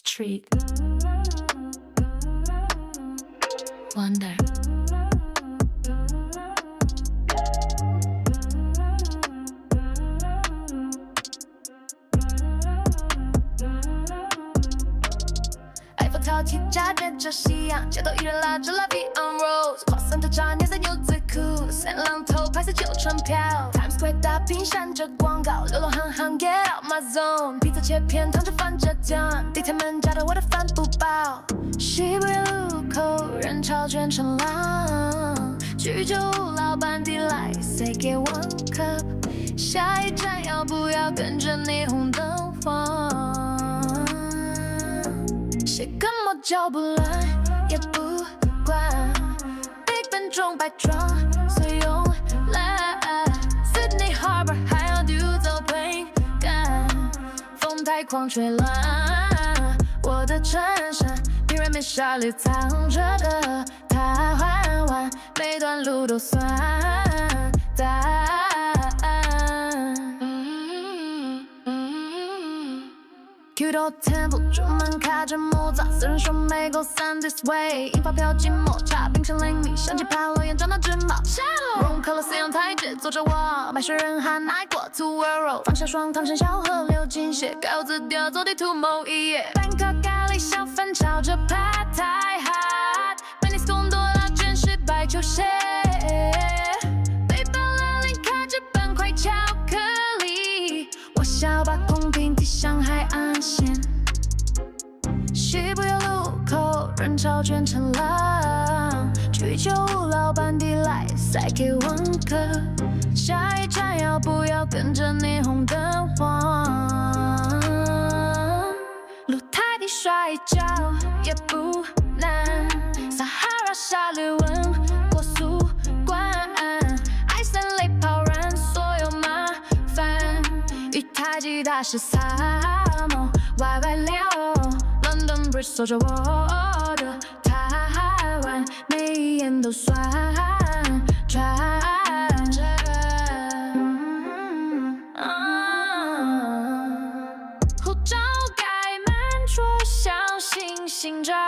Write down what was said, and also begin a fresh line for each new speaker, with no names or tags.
Street Wonder埃菲特铁架对着夕阳，街头艺人拉着拉比 on rose， 花森特炸年色牛仔裤，三浪头拍摄九船票 ，Times Square 大屏闪着广告，流浪汉汉 get out my zone， 披萨切片烫着番茄酱，地铁门夹着我的饭不饱，西北路口人潮全成浪，居酒屋老板递来 say get one cup， 下一站要不要跟着霓虹灯晃？谁跟我脚不乱也不管 ，Big Ben 中摆装随用来 ，Sydney Harbor 还要丢走 plane 干，风太狂吹乱我的衬衫，平人面纱里藏着的他缓缓，每段路都算答案。Kyoto Temple 出门卡着木栅，私人说没够散 this way， 印发票寂寞茶，冰淇淋米，想起爬楼岩撞到直毛。融科了四阳台阶，坐着我，买水人喊爱过 to world， 放下双糖，剩小河流进血，改字调走地图某一页。半颗咖喱小粉炒着 Pad Thai hot， 贝尼斯贡多拉卷是白球鞋，背包拉链卡着半块巧克力，我想要把空瓶提向海岸线。西部有路口，人潮全成浪，居酒屋老板递来塞给温客，下一站要不要跟着霓虹灯晃？露台地摔一跤也不难，撒哈拉沙律温过速关，爱森雷泡燃所有麻烦，一台吉他是萨摩歪歪溜。London Bridge 锁着我的台湾，每一眼都算转。护照盖满戳，像星星眨。